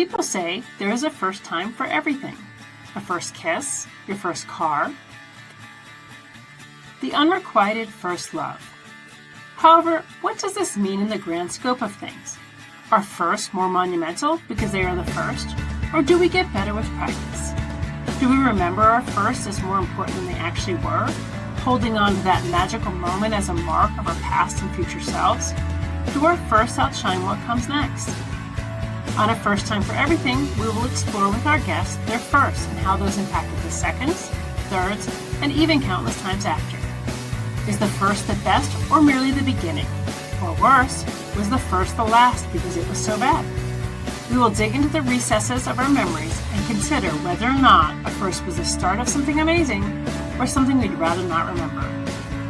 People say there is a first time for everything. A first kiss, your first car, the unrequited first love. However, what does this mean in the grand scope of things? Are firsts more monumental because they are the first, or do we get better with practice? Do we remember our firsts as more important than they actually were, holding on to that magical moment as a mark of our past and future selves? Do our firsts outshine what comes next? On A First Time for Everything, we will explore with our guests their firsts and how those impacted the seconds, thirds, and even countless times after. Is the first the best or merely the beginning? Or worse, was the first the last because it was so bad? We will dig into the recesses of our memories and consider whether or not a first was the start of something amazing or something we'd rather not remember.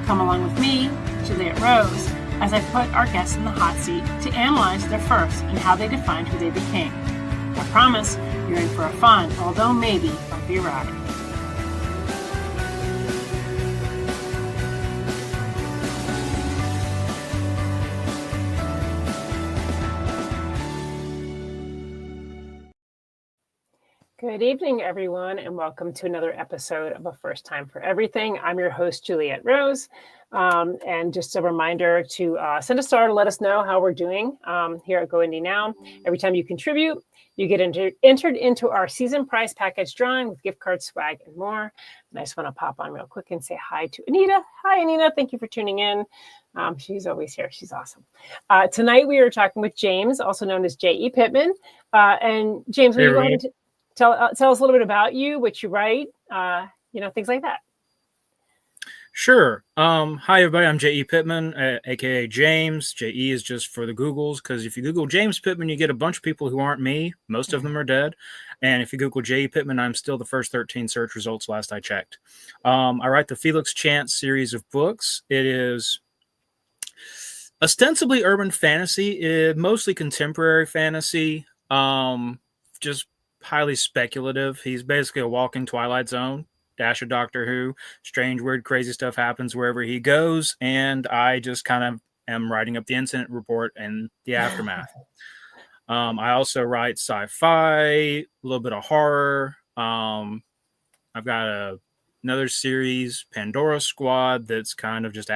Come along with me, Juliet Rose, as I put our guests in the hot seat to analyze their firsts and how they defined who they became. I promise you're in for a fun, although maybe bumpy ride. Good evening, everyone, and welcome to another episode of A First Time for Everything. I'm your host, Juliet Rose, and just a reminder to send a star to let us know how we're doing here at Go Indie Now. Every time you contribute, you get entered into our season prize package drawing with gift cards, swag, and more. And I just want to pop on real quick and say hi to Anita. Hi, Anita. Thank you for tuning in. She's always here. She's awesome. Tonight, we are talking with James, also known as J.E. Pittman. And James, will you go ahead and tell us a little bit about you, what you write, things like that. Sure. Hi, everybody. I'm J.E. Pittman, a.k.a. James. J.E. is just for the Googles, because if you Google James Pittman, you get a bunch of people who aren't me. Most of them are dead. And if you Google J.E. Pittman, I'm still the first 13 search results last I checked. I write the Felix Chance series of books. It is ostensibly urban fantasy, mostly contemporary fantasy, just highly speculative. He's basically a walking Twilight Zone, dash of Doctor Who. Strange, weird, crazy stuff happens wherever he goes, and I just kind of am writing up the incident report and the aftermath. I also write sci-fi, a little bit of horror. I've got another series, Pandora Squad, that's kind of just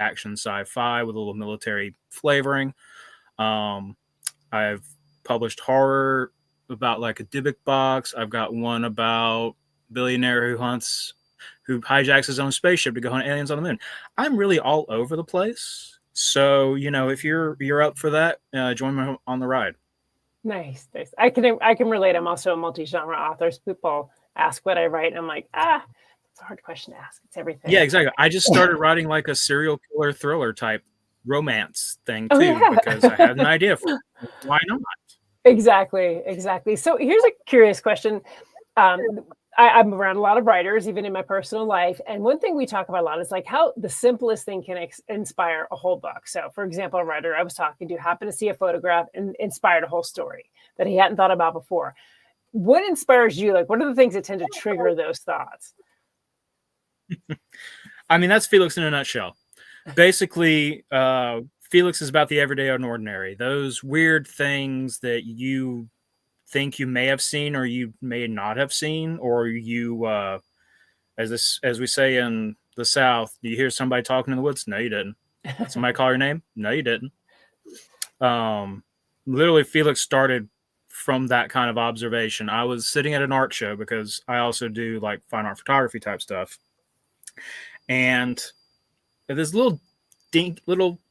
action sci-fi with a little military flavoring. I've published horror about like a Dybbuk box. I've got one about a billionaire who hijacks his own spaceship to go hunt aliens on the moon. I'm really all over the place. So, if you're up for that, join me on the ride. Nice. I can relate. I'm also a multi-genre author. So people ask what I write, and I'm like, it's a hard question to ask. It's everything. Yeah, exactly. I just started writing like a serial killer thriller type romance thing too, because I had an idea for it. Why not? Exactly. So here's a curious question. I'm around a lot of writers, even in my personal life. And one thing we talk about a lot is like how the simplest thing can inspire a whole book. So for example, a writer I was talking to happened to see a photograph and inspired a whole story that he hadn't thought about before. What inspires you? Like, what are the things that tend to trigger those thoughts? I mean, that's Felix in a nutshell. Basically, Felix is about the everyday and ordinary. Those weird things that you think you may have seen or you may not have seen, or you, as we say in the South, you hear somebody talking in the woods? No, you didn't. Somebody call your name? No, you didn't. Literally, Felix started from that kind of observation. I was sitting at an art show because I also do like fine art photography type stuff. And at this little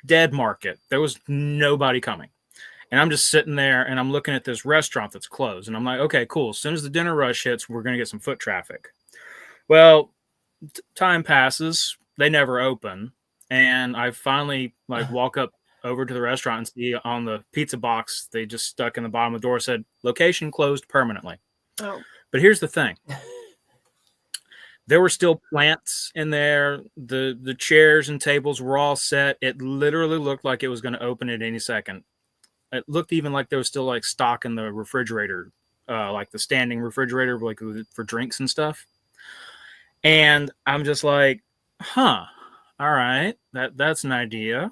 dead market, there was nobody coming. And I'm just sitting there and I'm looking at this restaurant that's closed. And I'm like, okay, cool. As soon as the dinner rush hits, we're going to get some foot traffic. Well, time passes. They never open. And I finally walk up over to the restaurant and see on the pizza box, they just stuck in the bottom of the door, said location closed permanently. Oh. But here's the thing. There were still plants in there. The chairs and tables were all set. It literally looked like it was going to open at any second. It looked even like there was still like stock in the refrigerator, like the standing refrigerator, like for drinks and stuff. And I'm just like, all right, that's an idea.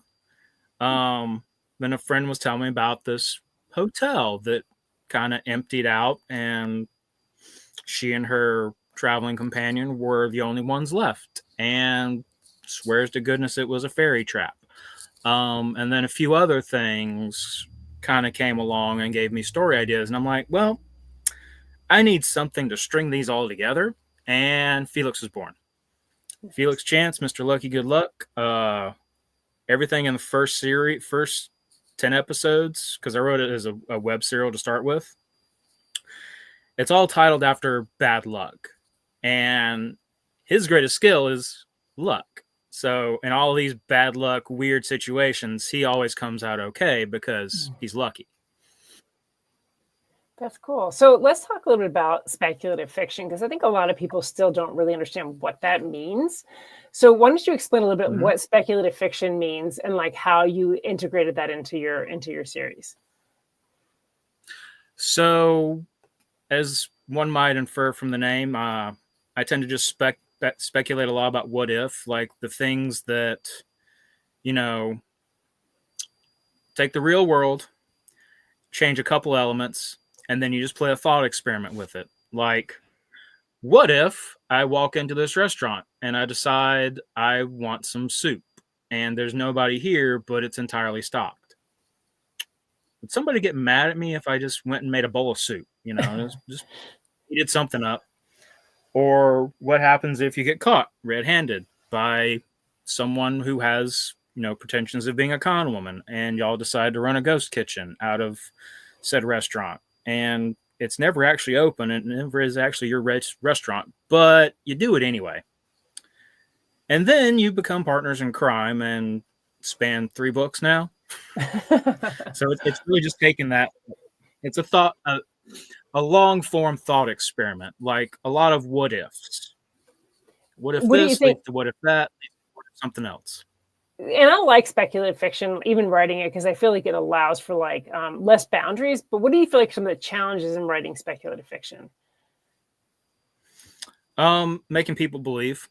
Then a friend was telling me about this hotel that kind of emptied out, and she and her traveling companion were the only ones left, and swears to goodness it was a fairy trap. And then a few other things kind of came along and gave me story ideas, and I'm like, well, I need something to string these all together, and Felix was born. Felix Chance, Mr. Lucky Good Luck. Everything in the first 10 episodes, because I wrote it as a web serial to start with. It's all titled after bad luck. And his greatest skill is luck. So in all these bad luck, weird situations, he always comes out okay because he's lucky. That's cool. So let's talk a little bit about speculative fiction, because I think a lot of people still don't really understand what that means. So why don't you explain a little bit what speculative fiction means and like how you integrated that into your series? So, as one might infer from the name, I tend to just speculate a lot about what if, like the things that, take the real world, change a couple elements, and then you just play a thought experiment with it. Like, what if I walk into this restaurant and I decide I want some soup and there's nobody here, but it's entirely stocked? Would somebody get mad at me if I just went and made a bowl of soup? Just heated something up. Or what happens if you get caught red-handed by someone who has, pretensions of being a con woman, and y'all decide to run a ghost kitchen out of said restaurant, and it's never actually open, and it never is actually your restaurant, but you do it anyway. And then you become partners in crime and span 3 books now. So it's really just taking that. It's a thought, a long form thought experiment, like a lot of what ifs. What if this leads to what if that, what if something else? And I like speculative fiction, even writing it, because I feel like it allows for like less boundaries. But what do you feel like some of the challenges in writing speculative fiction? Making people believe,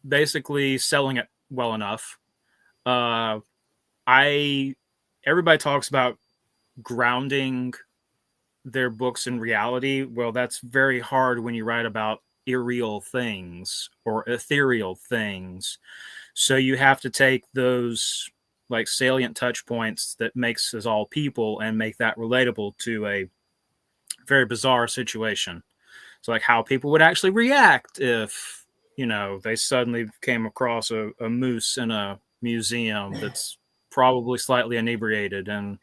basically selling it well enough. Everybody talks about grounding their books in reality. Well, that's very hard when you write about irreal things or ethereal things. So you have to take those like salient touch points that makes us all people and make that relatable to a very bizarre situation. So like how people would actually react if, they suddenly came across a moose in a museum that's probably slightly inebriated, and,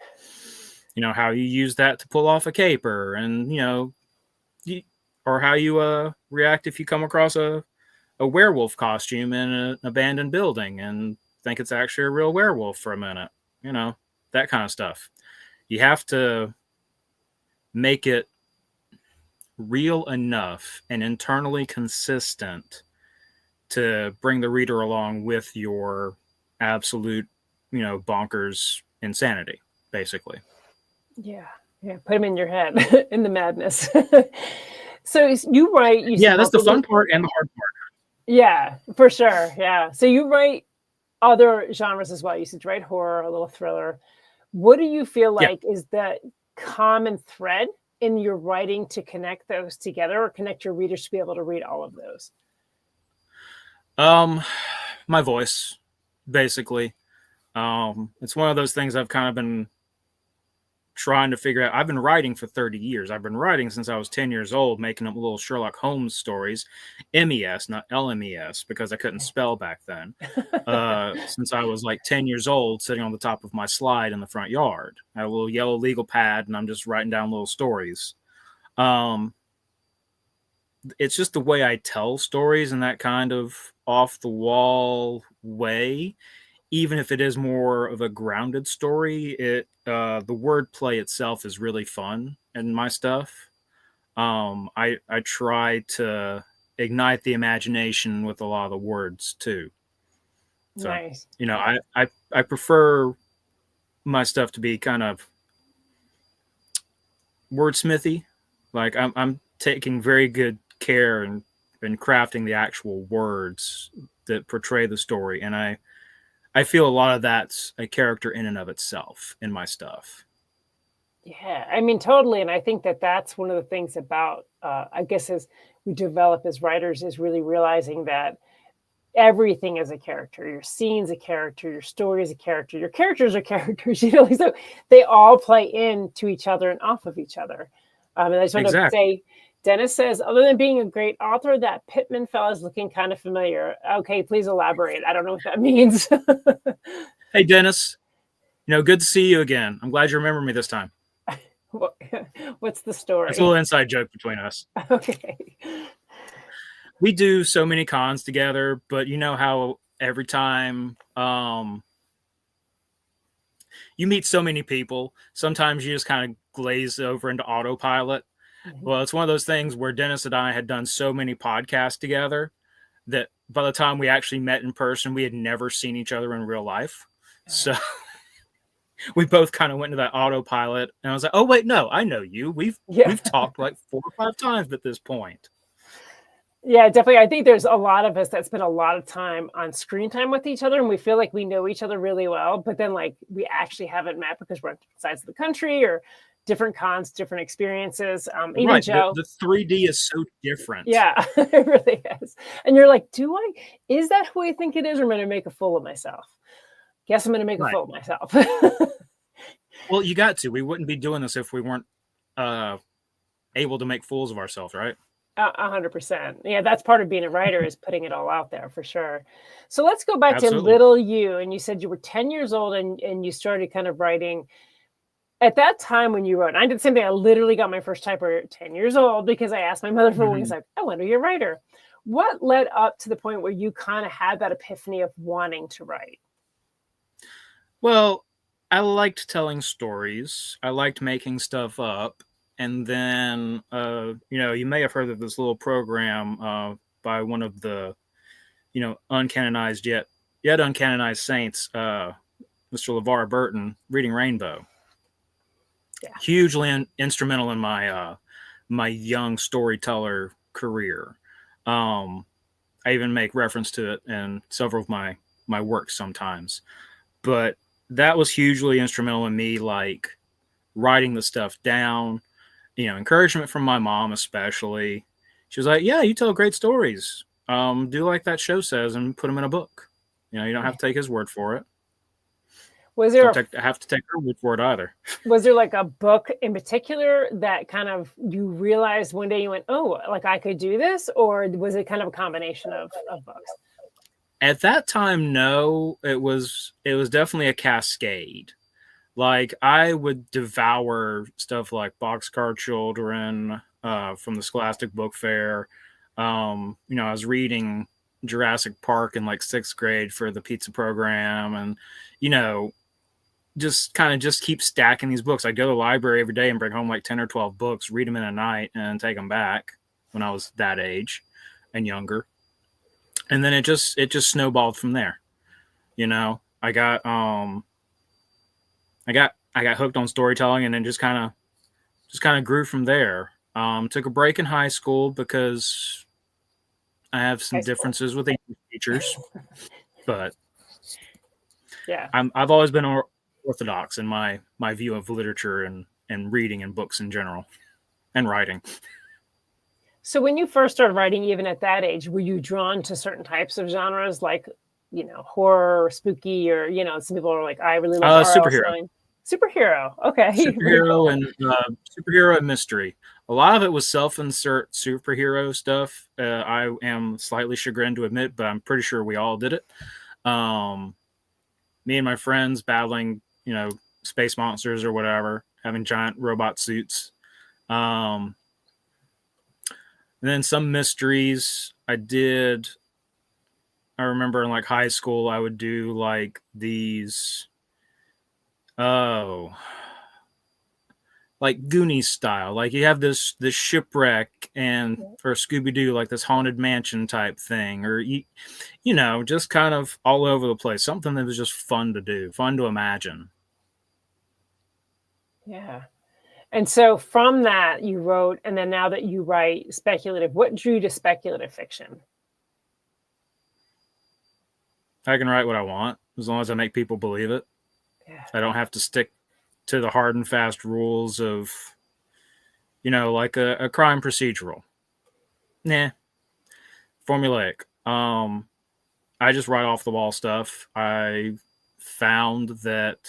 how you use that to pull off a caper, and, or how you react if you come across a werewolf costume in an abandoned building and think it's actually a real werewolf for a minute, that kind of stuff. You have to make it real enough and internally consistent to bring the reader along with your absolute, bonkers insanity, basically. Yeah. Put them in your head in the madness. So you write. That's the fun part and the hard part. Yeah, for sure. Yeah. So you write other genres as well. You said write horror, a little thriller. What do you feel like is the common thread in your writing to connect those together, or connect your readers to be able to read all of those? My voice, basically. It's one of those things I've kind of been trying to figure out. I've been writing for 30 years. I've been writing since I was 10 years old, making up little Sherlock Holmes stories, MES, not LMES, because I couldn't spell back then. Since I was like 10 years old, sitting on the top of my slide in the front yard. I had a little yellow legal pad, and I'm just writing down little stories. It's just the way I tell stories in that kind of off the wall way. Even if it is more of a grounded story, the wordplay itself is really fun in my stuff. I try to ignite the imagination with a lot of the words too. So, nice. I prefer my stuff to be kind of wordsmithy. Like I'm taking very good care in crafting the actual words that portray the story, and I feel a lot of that's a character in and of itself in my stuff. Yeah, I mean, totally. And I think that that's one of the things about, I guess, as we develop as writers, is really realizing that everything is a character. Your scene's a character, your story is a character, your characters are characters, so they all play into each other and off of each other. And I just want to Exactly. say, Dennis says, other than being a great author, that Pittman fella is looking kind of familiar. Okay, please elaborate. I don't know what that means. Hey, Dennis, good to see you again. I'm glad you remember me this time. What's the That's a story? little inside joke between us. Okay. We do so many cons together, but you know how every time you meet so many people, sometimes you just kind of glaze over into autopilot. Well, it's one of those things where Dennis and I had done so many podcasts together that by the time we actually met in person, we had never seen each other in real life. So we both kind of went into that autopilot, and I was like, "Oh wait, no, I know you. We've talked like 4 or 5 times at this point." Yeah, definitely. I think there's a lot of us that spend a lot of time on screen time with each other, and we feel like we know each other really well, but then like we actually haven't met because we're on different sides of the country or different cons, different experiences. Even Right. Joe. The 3D is so different. Yeah, it really is. And you're like, is that who I think it is, or am I going to make a fool of myself? Guess I'm going to make a fool of myself. Well, you got to. We wouldn't be doing this if we weren't able to make fools of ourselves, right? 100%. Yeah, that's part of being a writer, is putting it all out there for sure. So let's go back to Absolutely. little you. And you said you were 10 years old and you started kind of writing. At that time when you wrote, I did the same thing. I literally got my first typewriter at 10 years old because I asked my mother for one. He's like, I want to be a writer. What led up to the point where you kind of had that epiphany of wanting to write? Well, I liked telling stories. I liked making stuff up. And then, you may have heard of this little program by one of the, uncanonized yet uncanonized saints, Mr. LeVar Burton, Reading Rainbow. Yeah. Hugely instrumental in my my young storyteller career. I even make reference to it in several of my works sometimes. But that was hugely instrumental in me, like, writing the stuff down. Encouragement from my mom, especially. She was like, "Yeah, you tell great stories. Do like that show says, and put them in a book. You don't have to take his word for it. Was there have to take her word for it either." Was there like a book in particular that kind of you realized one day you went, oh, like I could do this? Or was it kind of a combination of books? At that time, no. It was definitely a cascade. Like, I would devour stuff like Boxcar Children from the Scholastic Book Fair. I was reading Jurassic Park in like 6th grade for the pizza program, and just keep stacking these books. I'd go to the library every day and bring home like 10 or 12 books, read them in a night, and take them back when I was that age and younger. And then it just snowballed from there. I got hooked on storytelling, and then just kind of grew from there. Took a break in high school because I have some differences with English teachers, but yeah, I've always been orthodox in my view of literature and reading and books in general, and writing. So when you first started writing, even at that age, were you drawn to certain types of genres, like horror, or spooky, or some people are like, I really love superhero. Superhero, okay. Superhero and mystery. A lot of it was self-insert superhero stuff. I am slightly chagrined to admit, but I'm pretty sure we all did it. Me and my friends battling, space monsters or whatever, having giant robot suits. And then some mysteries I did. I remember in like high school, I would do like these, like Goonies style. Like, you have this shipwreck, and for Scooby-Doo, like this haunted mansion type thing, or just kind of all over the place. Something that was just fun to do, fun to imagine. Yeah. And so from that you wrote, and then now that you write speculative, what drew you to speculative fiction? I can write what I want as long as I make people believe it. Yeah. I don't have to stick to the hard and fast rules of, like a crime procedural. Nah, formulaic. I just write off the wall stuff. I found that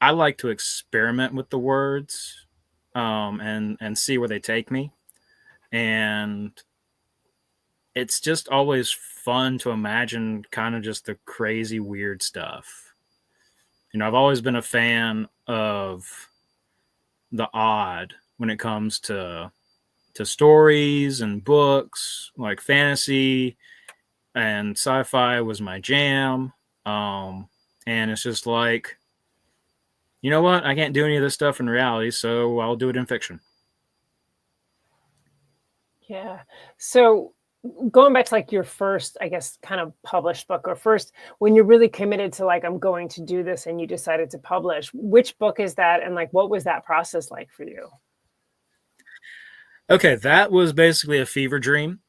I like to experiment with the words, and see where they take me. And it's just always fun to imagine kind of just the crazy, weird stuff. I've always been a fan of the odd when it comes to stories and books. Like fantasy and sci-fi was my jam. And it's just like, you know what? I can't do any of this stuff in reality, so I'll do it in fiction. Yeah. So going back to like your first, I guess, kind of published book, or first when you're really committed to like, I'm going to do this, and you decided to publish, which book is that? And like, what was that process like for you? Okay, that was basically a fever dream.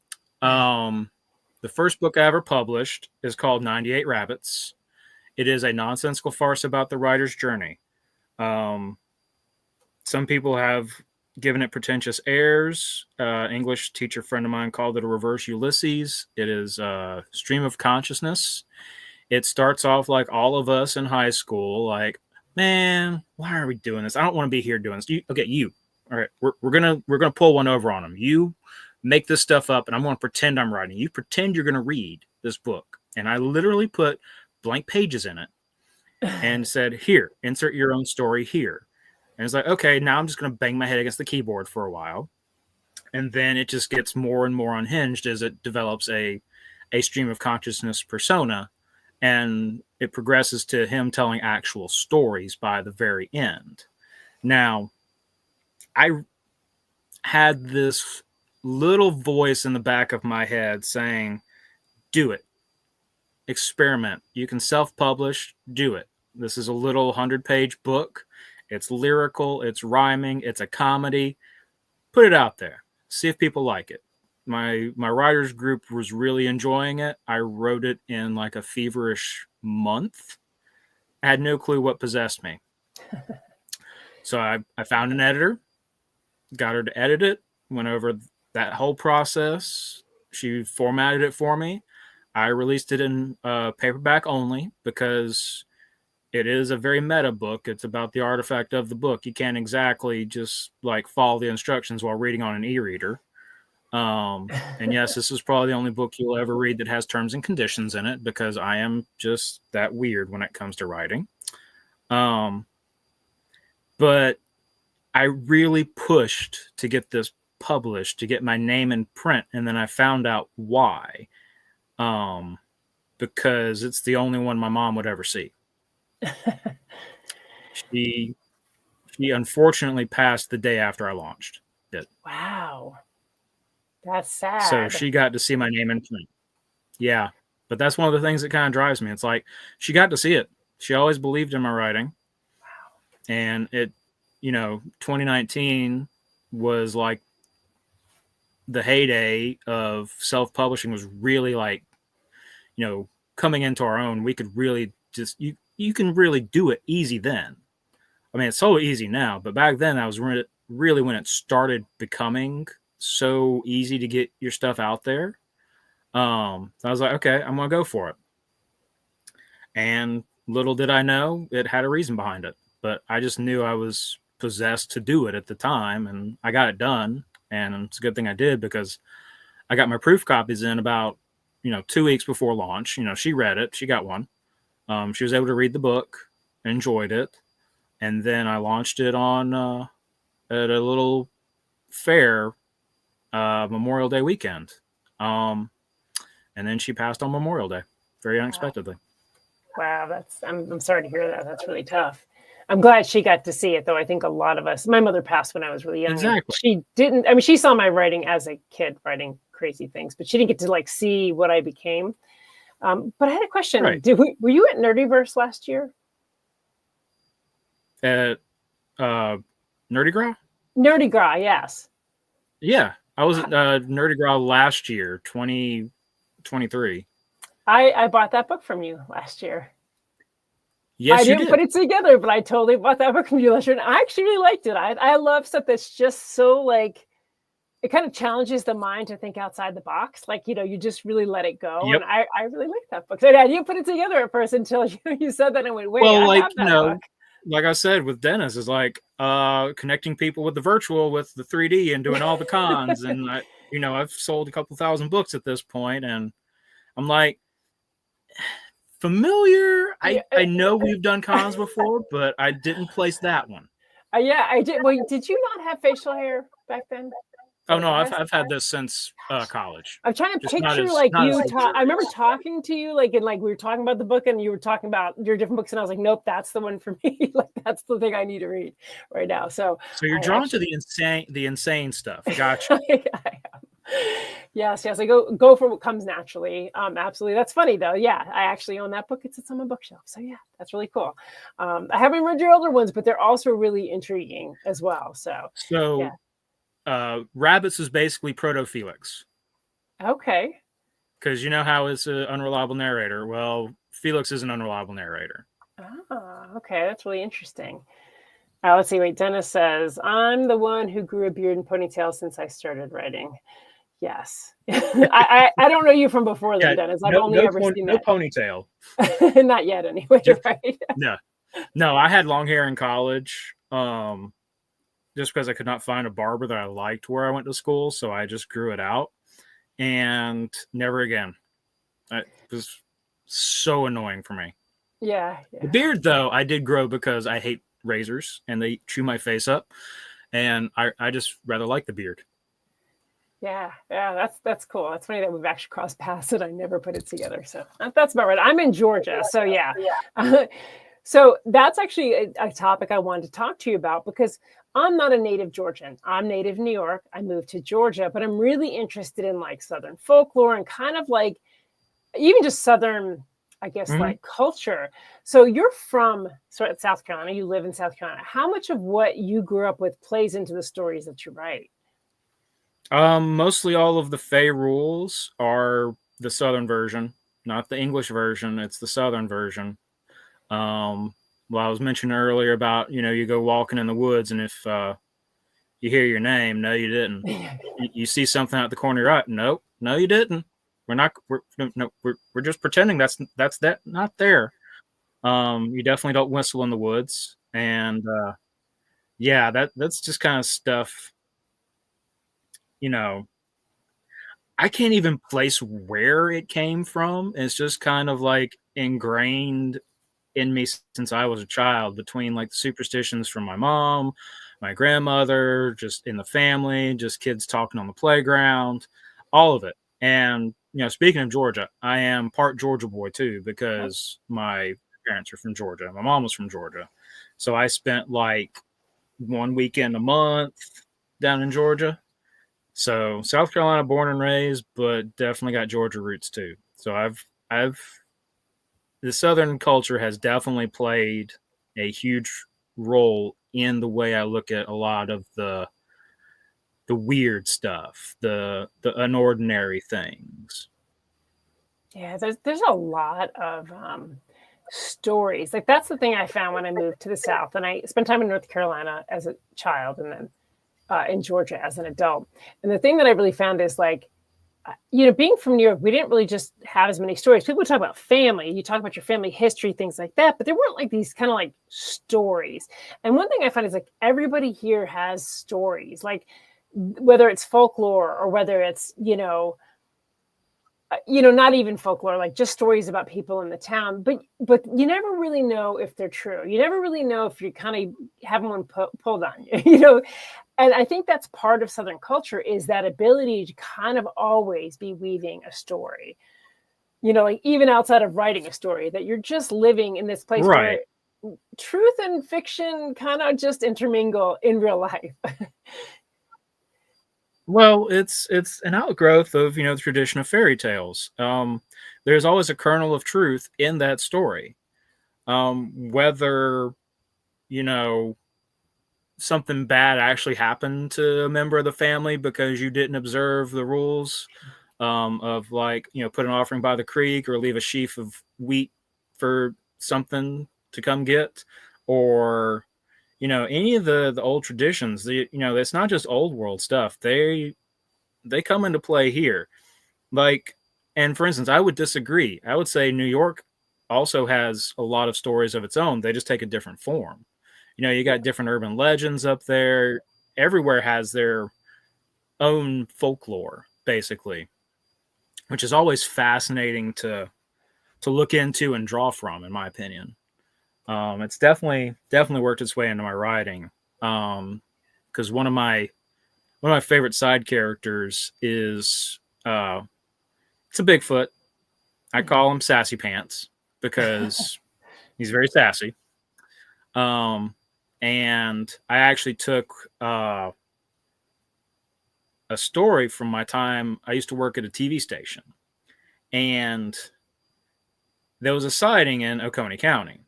The first book I ever published is called 98 Rabbits. It is a nonsensical farce about the writer's journey. Some people have given it pretentious airs. English teacher friend of mine called it a reverse Ulysses. It is a stream of consciousness. It starts off like all of us in high school, like, man, why are we doing this? I don't want to be here doing this. You. All right, we're gonna pull one over on them. You make this stuff up, and I'm going to pretend I'm writing. You pretend you're going to read this book, and I literally put blank pages in it and said, "Here, insert your own story here." And it's like, okay, now I'm just going to bang my head against the keyboard for a while, and then it just gets more and more unhinged as it develops a stream of consciousness persona, and it progresses to him telling actual stories by the very end. Now, I had this little voice in the back of my head saying, do it. Experiment. You can self-publish. Do it. This is a little 100-page book. It's lyrical. It's rhyming. It's a comedy. Put it out there. See if people like it. My writers group was really enjoying it. I wrote it in like a feverish month. I had no clue what possessed me. So I found an editor, got her to edit it, went over that whole process. She formatted it for me. I released it in paperback only because it is a very meta book. It's about the artifact of the book. You can't exactly just like follow the instructions while reading on an e-reader. And yes, this is probably the only book you'll ever read that has terms and conditions in it because I am just that weird when it comes to writing. But I really pushed to get this published, to get my name in print, and then I found out why. Because it's the only one my mom would ever see. She unfortunately passed the day after I launched it. Wow. That's sad. So she got to see my name in print. Yeah. But that's one of the things that kind of drives me. It's like she got to see it. She always believed in my writing. Wow. And it, 2019 was like the heyday of self-publishing was really like, coming into our own. We could really just, you can really do it easy then. I mean, it's so easy now, but back then that was really when it started becoming so easy to get your stuff out there. So I was like, okay, I'm going to go for it. And little did I know it had a reason behind it, but I just knew I was possessed to do it at the time, and I got it done. And it's a good thing I did because I got my proof copies in about 2 weeks before launch. She read it, she got one. She was able to read the book, enjoyed it, and then I launched it on at a little fair Memorial Day weekend. And then she passed on Memorial Day, very unexpectedly. Wow, I'm sorry to hear that. That's really tough. I'm glad she got to see it, though. I think a lot of us, my mother passed when I was really young. Exactly. She didn't, she saw my writing as a kid, writing crazy things, but she didn't get to like see what I became. But I had a question. Right. Were you at Nerdyverse last year? At Nerdy Gras? Nerdy Gras, yes. Yeah, I was at Nerdy Gras last year, 2023. I bought that book from you last year. Yes, I you didn't put did. it together, but I totally bought that book from you last year, and I actually really liked it. I love stuff that's just so like it kind of challenges the mind to think outside the box. Like, you just really let it go. Yep. And I really like that book. So I didn't put it together at first until you said that and I went, wait, Well, I like, have that book. like I said with Dennis, is like connecting people with the virtual with the 3D and doing all the cons. And I've sold a couple thousand books at this point, and I'm like, familiar. I know we've done cons before, but I didn't place that one. Yeah, I did. Well, did you not have facial hair back then? Oh no, I've had this since college. I'm trying to Just not picture as like not as you talk. I remember luxurious. talking to you like, and like we were talking about the book and you were talking about your different books and I was like, nope, that's the one for me. Like that's the thing I need to read right now. So you're drawn to the insane stuff. Gotcha. I am. Yes. I go for what comes naturally. Absolutely. That's funny though. Yeah, I actually own that book. It sits on my bookshelf. So yeah, that's really cool. I haven't read your older ones, but they're also really intriguing as well. So yeah. Rabbits is basically proto Felix. Okay. Because you know how it's an unreliable narrator. Well, Felix is an unreliable narrator. Okay. That's really interesting. Let's see. Wait, Dennis says, I'm the one who grew a beard and ponytail since I started writing. Yes. I don't know you from before then, Dennis. I've only ever seen no ponytail. Not yet anyway, right? No, I had long hair in college. Just because I could not find a barber that I liked where I went to school. So I just grew it out and never again. It was so annoying for me. Yeah. The beard, though, I did grow because I hate razors and they chew my face up. And I just rather like the beard. Yeah, that's cool. That's funny that we've actually crossed paths and I never put it together. So that's about right. I'm in Georgia. So yeah. So that's actually a topic I wanted to talk to you about because I'm not a native Georgian. I'm native New York. I moved to Georgia, but I'm really interested in like Southern folklore and kind of like even just Southern, I guess, like culture. So you're from South Carolina. You live in South Carolina. How much of what you grew up with plays into the stories that you write? Mostly all of the Fae rules are the Southern version, not the English version. It's the Southern version. Well, I was mentioning earlier about, you go walking in the woods and if you hear your name, no, you didn't. You see something out the corner of your eye. Nope, no, you didn't. We're just pretending that's not there. You definitely don't whistle in the woods. And yeah, that's just kind of stuff, I can't even place where it came from. It's just kind of like ingrained in me since I was a child, between like the superstitions from my mom, my grandmother, just in the family, just kids talking on the playground, all of it. And, speaking of Georgia, I am part Georgia boy too, because my parents are from Georgia. My mom was from Georgia. So I spent like one weekend a month down in Georgia. So South Carolina born and raised, but definitely got Georgia roots too. So the Southern culture has definitely played a huge role in the way I look at a lot of the weird stuff, the unordinary things. Yeah, there's a lot of stories. Like that's the thing I found when I moved to the South, and I spent time in North Carolina as a child, and then in Georgia as an adult. And the thing that I really found is like, being from New York, we didn't really just have as many stories. People talk about family, you talk about your family history, things like that, but there weren't like these kind of like stories. And one thing I find is like everybody here has stories, like whether it's folklore or whether it's, not even folklore, like just stories about people in the town, but you never really know if they're true. You never really know if you're kind of having one pulled on you, And I think that's part of Southern culture is that ability to kind of always be weaving a story, like even outside of writing a story, that you're just living in this place right. where truth and fiction kind of just intermingle in real life. Well, it's an outgrowth of, the tradition of fairy tales. There's always a kernel of truth in that story. Whether, something bad actually happened to a member of the family because you didn't observe the rules of like, put an offering by the creek or leave a sheaf of wheat for something, to come get, or any of the old traditions. It's not just old world stuff. They come into play here. Like, and for instance, I would disagree. I would say New York also has a lot of stories of its own. They just take a different form. You got different urban legends up there. Everywhere has their own folklore, basically, which is always fascinating to look into and draw from, in my opinion. It's definitely worked its way into my writing. Because one of my favorite side characters is it's a Bigfoot. I call him Sassy Pants because he's very sassy. And I actually took a story from my time. I used to work at a TV station, and there was a sighting in Oconee County,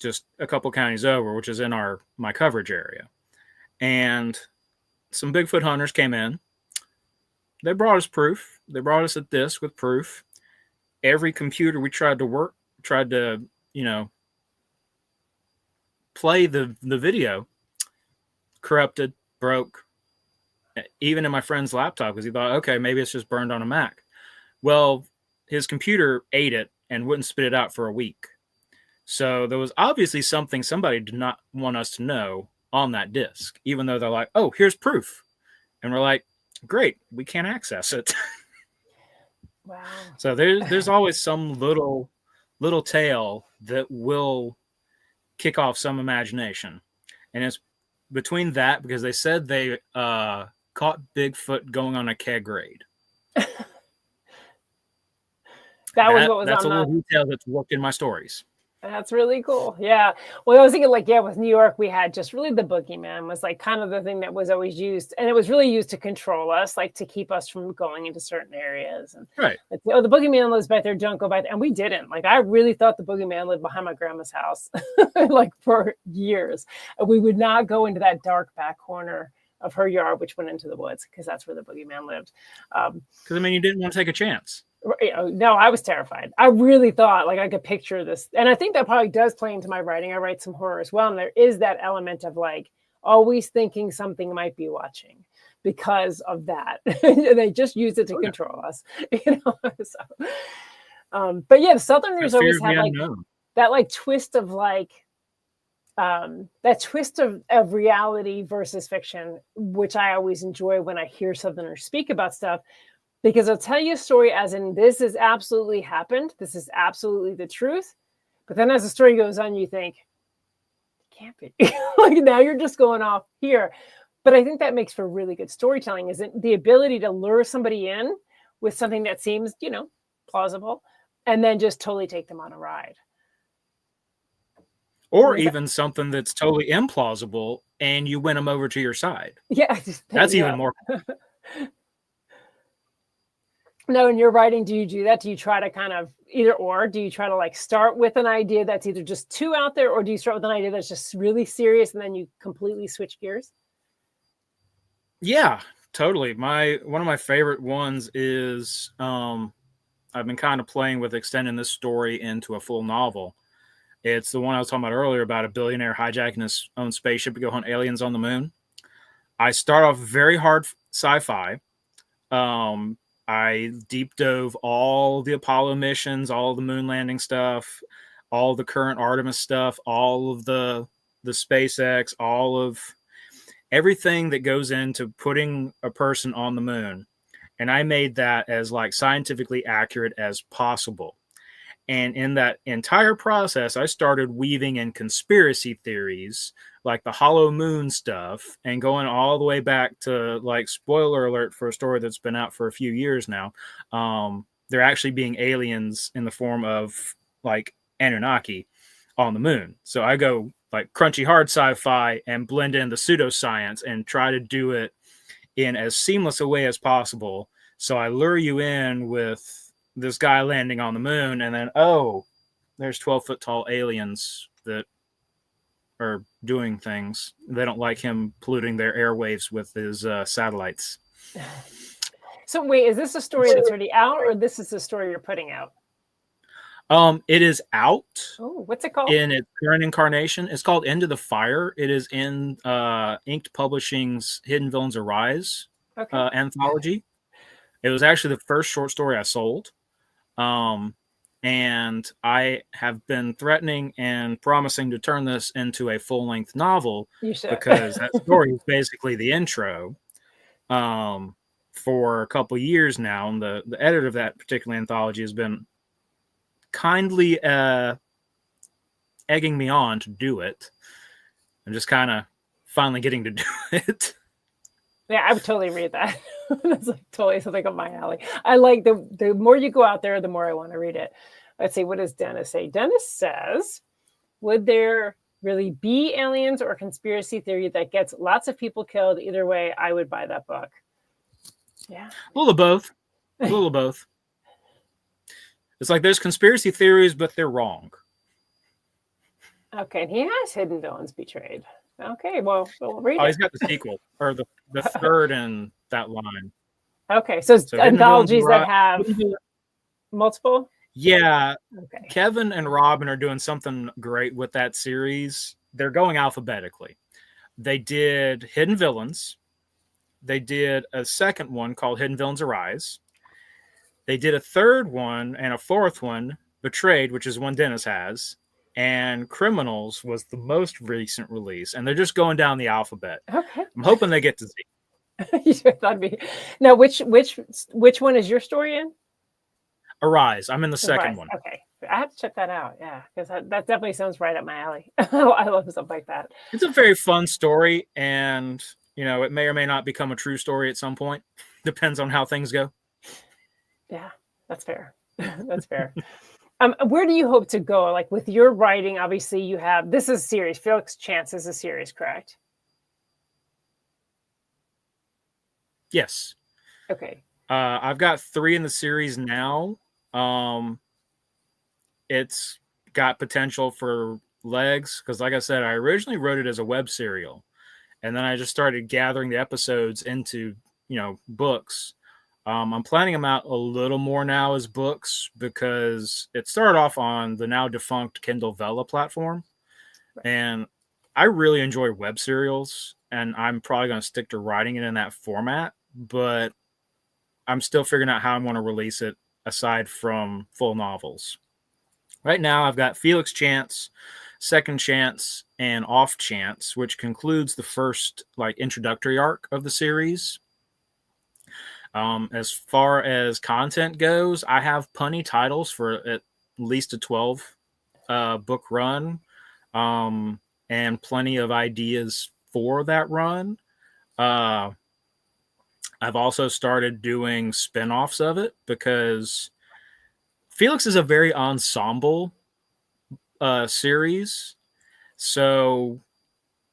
just a couple counties over, which is in my coverage area. And some Bigfoot hunters came in. They brought us proof. They brought us a disc with proof. Every computer we tried to play the video, corrupted, broke, even in my friend's laptop, because he thought, okay, maybe it's just burned on a Mac. Well, his computer ate it and wouldn't spit it out for a week. So there was obviously something somebody did not want us to know on that disk, even though they're like, oh, here's proof. And we're like, great, we can't access it. Wow. So there's always some little tale that will kick off some imagination. And it's between that, because they said they caught Bigfoot going on a keg raid. Was what was that's on a little detail that's worked in my stories. That's really cool. Yeah. Well, I was thinking with New York, we had just really the boogeyman was like kind of the thing that was always used. And it was really used to control us, like to keep us from going into certain areas. And right. Like, oh, the boogeyman lives back there. Don't go back there. And we didn't. Like, I really thought the boogeyman lived behind my grandma's house, like for years. And we would not go into that dark back corner of her yard, which went into the woods, because that's where the boogeyman lived. Because, you didn't want to take a chance. No, I was terrified. I really thought like I could picture this. And I think that probably does play into my writing. I write some horror as well. And there is that element of like always thinking something might be watching because of that. They just use it to control us, So, but yeah, the Southerners always have like that like twist of like that twist of reality versus fiction, which I always enjoy when I hear Southerners speak about stuff. Because I'll tell you a story as in this has absolutely happened. This is absolutely the truth. But then as the story goes on, you think, it can't be. Like now you're just going off here. But I think that makes for really good storytelling, is the ability to lure somebody in with something that seems, plausible, and then just totally take them on a ride. Or even something that's totally implausible and you win them over to your side. Yeah. That's even more. No, in your writing, do you do that? Do you try to kind of either or? Do you try to like start with an idea that's either just too out there, or do you start with an idea that's just really serious and then you completely switch gears? Yeah, totally. One of my favorite ones is I've been kind of playing with extending this story into a full novel. It's the one I was talking about earlier about a billionaire hijacking his own spaceship to go hunt aliens on the moon. I start off very hard sci-fi. I deep dove all the Apollo missions, all the moon landing stuff, all the current Artemis stuff, all of the SpaceX, all of everything that goes into putting a person on the moon. And I made that as like scientifically accurate as possible. And in that entire process, I started weaving in conspiracy theories, like the hollow moon stuff, and going all the way back to, like, spoiler alert for a story that's been out for a few years now. They're actually being aliens in the form of, like, Anunnaki on the moon. So I go, like, crunchy hard sci-fi and blend in the pseudoscience and try to do it in as seamless a way as possible. So I lure you in with this guy landing on the moon, and then, oh, there's 12-foot tall aliens that are doing things. They don't like him polluting their airwaves with his satellites. So wait, is this a story that's already out, or this is the story you're putting out? It is out Oh, what's it called? in its current incarnation. It's called Into the Fire. It is in Inked Publishing's Hidden Villains Arise Okay. anthology. It was actually the first short story I sold. And I have been threatening and promising to turn this into a full-length novel You should. because that story is basically the intro for a couple years now. And the editor of that particular anthology has been kindly egging me on to do it. I'm just kind of finally getting to do it. Yeah, I would totally read that. That's like totally something up my alley. I like the more you go out there, the more I want to read it. Let's see, what does Dennis say? Dennis says, would there really be aliens or conspiracy theory that gets lots of people killed? Either way, I would buy that book. Yeah. A little of both. A little of both. It's like there's conspiracy theories, but they're wrong. Okay, and he has Hidden Villains Betrayed. Okay, well, we'll read it. He's got the sequel, or the third in that line. Okay, so anthologies that have multiple? Yeah. Okay. Kevin and Robin are doing something great with that series. They're going alphabetically. They did Hidden Villains. They did a second one called Hidden Villains Arise. They did a third one and a fourth one, Betrayed, which is one Dennis has. And Criminals was the most recent release. And they're just going down the alphabet. Okay. I'm hoping they get to Z. That'd be now. Which one is your story in? Arise. I'm in the second one. Okay, I have to check that out. Yeah, because that definitely sounds right up my alley. I love stuff like that. It's a very fun story, and it may or may not become a true story at some point. Depends on how things go. Yeah, that's fair. That's fair. Where do you hope to go? Like with your writing, obviously you have, this is a series. Felix Chance is a series, correct? Yes. Okay. I've got 3 in the series now. It's got potential for legs because, like I said, I originally wrote it as a web serial, and then I just started gathering the episodes into books. I'm planning them out a little more now as books because it started off on the now defunct Kindle Vella platform, and I really enjoy web serials, and I'm probably going to stick to writing it in that format, but I'm still figuring out how I want to release it aside from full novels. Right now, I've got Felix Chance, Second Chance, and Off Chance, which concludes the first introductory arc of the series. As far as content goes, I have plenty titles for at least a 12 book run, and plenty of ideas for that run. I've also started doing spin-offs of it because Felix is a very ensemble series. So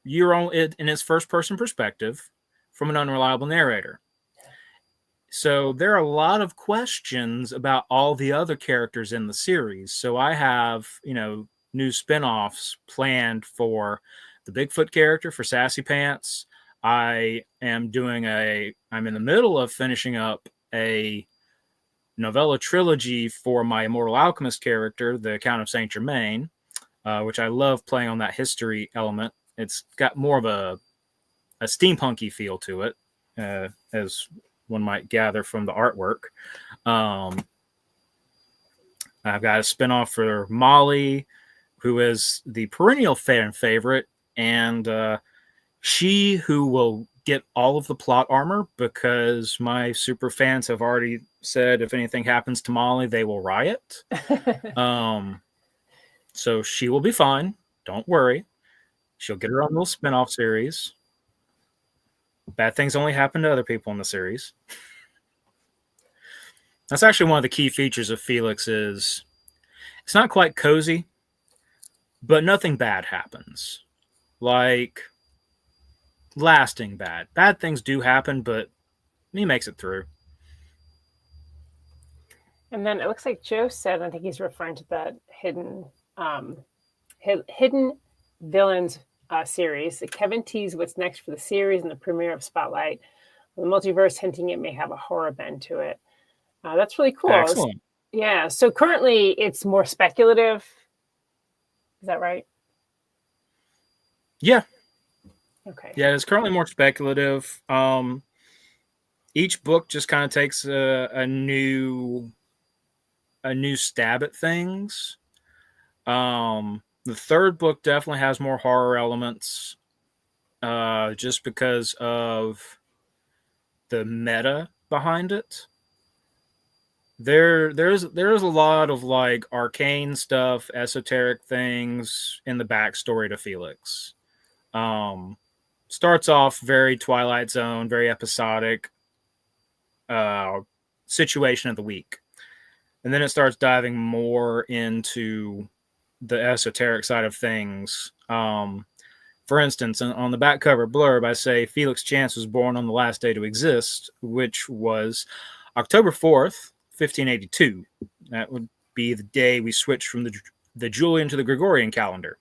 you're on it in its first-person perspective from an unreliable narrator. So there are a lot of questions about all the other characters in the series. So I have, new spin-offs planned for the Bigfoot character, for Sassy Pants. I'm in the middle of finishing up a novella trilogy for my Immortal Alchemist character, the Count of Saint Germain, which I love playing on that history element. It's got more of a steampunky feel to it, as one might gather from the artwork. I've got a spinoff for Molly, who is the perennial fan favorite, and she who will get all of the plot armor because my super fans have already said if anything happens to Molly, they will riot. So she will be fine. Don't worry. She'll get her own little spinoff series. Bad things only happen to other people in the series. That's actually one of the key features of Felix is it's not quite cozy, but nothing bad happens. Like lasting bad. Bad things do happen, but he makes it through. And then it looks like Joe said, I think he's referring to that hidden villains series. Kevin teased what's next for the series and the premiere of Spotlight, the multiverse, hinting it may have a horror bend to it. That's really cool. Excellent. Yeah. So currently it's more speculative. Is that right? Yeah. Okay. Yeah, it's currently more speculative. Each book just kind of takes a new stab at things. The third book definitely has more horror elements, just because of the meta behind it. There's a lot of like arcane stuff, esoteric things in the backstory to Felix. Um, Starts off very Twilight Zone, very episodic, uh, situation of the week, and then it starts diving more into the esoteric side of things. For instance, on the back cover blurb, I say Felix Chance was born on the last day to exist, which was October 4th, 1582. That would be the day we switched from the Julian to the Gregorian calendar.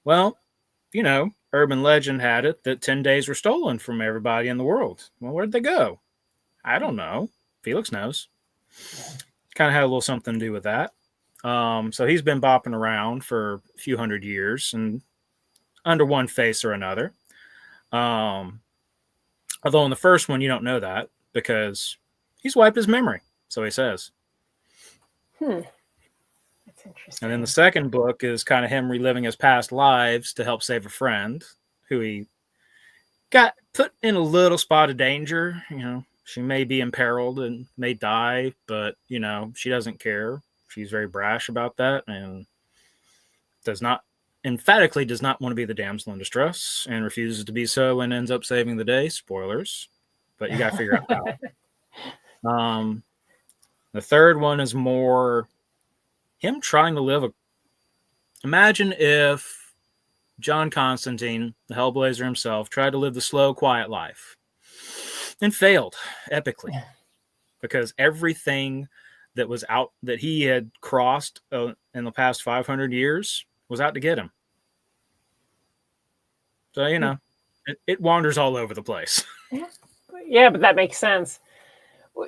Well, urban legend had it that 10 days were stolen from everybody in the world. Well, where'd they go? I don't know. Felix knows. Kind of had a little something to do with that. So he's been bopping around for a few hundred years and under one face or another. Although in the first one, you don't know that because he's wiped his memory. So he says. That's interesting. And then the second book is kind of him reliving his past lives to help save a friend who he got put in a little spot of danger. She may be imperiled and may die, but, she doesn't care. She's very brash about that and emphatically does not want to be the damsel in distress and refuses to be so and ends up saving the day. Spoilers, but you got to figure out how. The third one is more him trying to live imagine if John Constantine, the Hellblazer himself, tried to live the slow, quiet life and failed epically because everything that he had crossed in the past 500 years was out to get him. So, it wanders all over the place. Yeah, but that makes sense.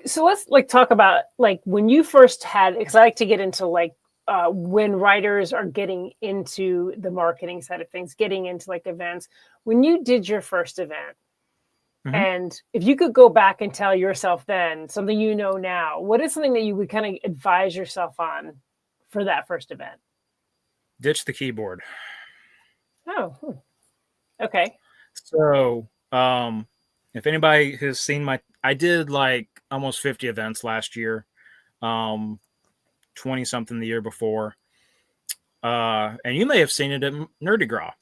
So let's talk about when you first had, because I like to get into when writers are getting into the marketing side of things, getting into events. When you did your first event, and if you could go back and tell yourself then something now, what is something that you would kind of advise yourself on for that first event? Ditch the keyboard. Oh, okay. So, if anybody has seen I did almost 50 events last year, 20 something the year before. And you may have seen it at Nerdy Gras.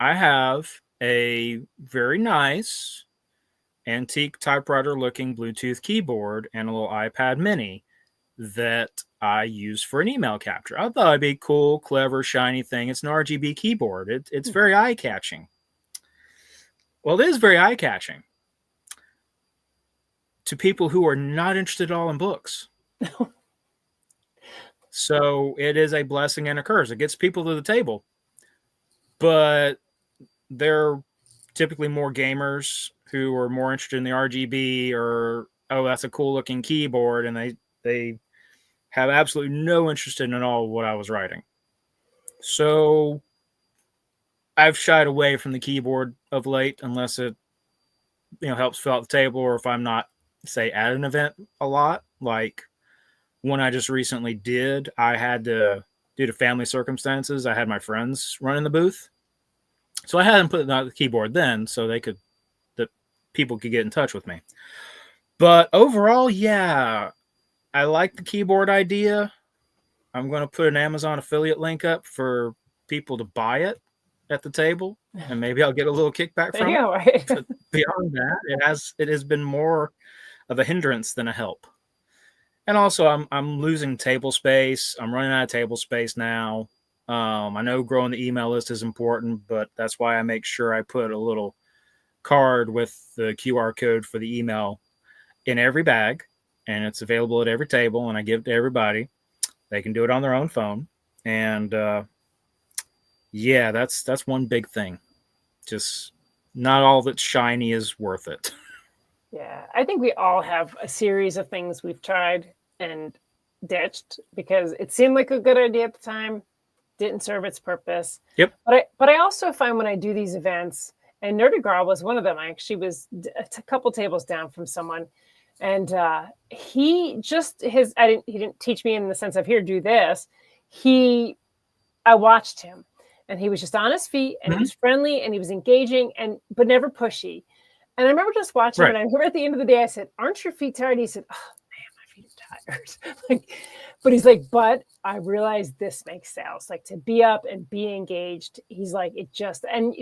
I have a very nice antique typewriter looking Bluetooth keyboard and a little iPad mini that I use for an email capture. I thought it'd be cool, clever, shiny thing. It's an RGB keyboard. It's very eye-catching. Well, it is very eye-catching to people who are not interested at all in books. So it is a blessing and a curse. It gets people to the table, but they're typically more gamers who are more interested in the RGB or, oh, that's a cool looking keyboard. And they have absolutely no interest in at all what I was writing. So I've shied away from the keyboard of late, unless it, helps fill out the table, or if I'm not, say, at an event a lot. Like one I just recently did, I had to, due to family circumstances, I had my friends running the booth. So I had them put the keyboard then so that people could get in touch with me. But overall, yeah, I like the keyboard idea. I'm going to put an Amazon affiliate link up for people to buy it at the table, and maybe I'll get a little kickback from it. Right? But beyond that, it has been more of a hindrance than a help. And also, I'm losing table space. I'm running out of table space now. I know growing the email list is important, but that's why I make sure I put a little card with the QR code for the email in every bag, and it's available at every table, and I give it to everybody. They can do it on their own phone. And yeah, that's one big thing. Just not all that's shiny is worth it. Yeah, I think we all have a series of things we've tried, and ditched because it seemed like a good idea at the time, didn't serve its purpose. Yep. But I also find when I do these events, and Nerdy Girl was one of them. I actually was a couple tables down from someone, and he didn't teach me in the sense of here, do this. I watched him, and he was just on his feet, and he was friendly, and he was engaging, but never pushy. And I remember just watching him, and I remember at the end of the day, I said, "Aren't your feet tired?" He said, "Oh man, my feet are tired." But he's like, "But I realized this makes sales, like to be up and be engaged." He's like, "It just," and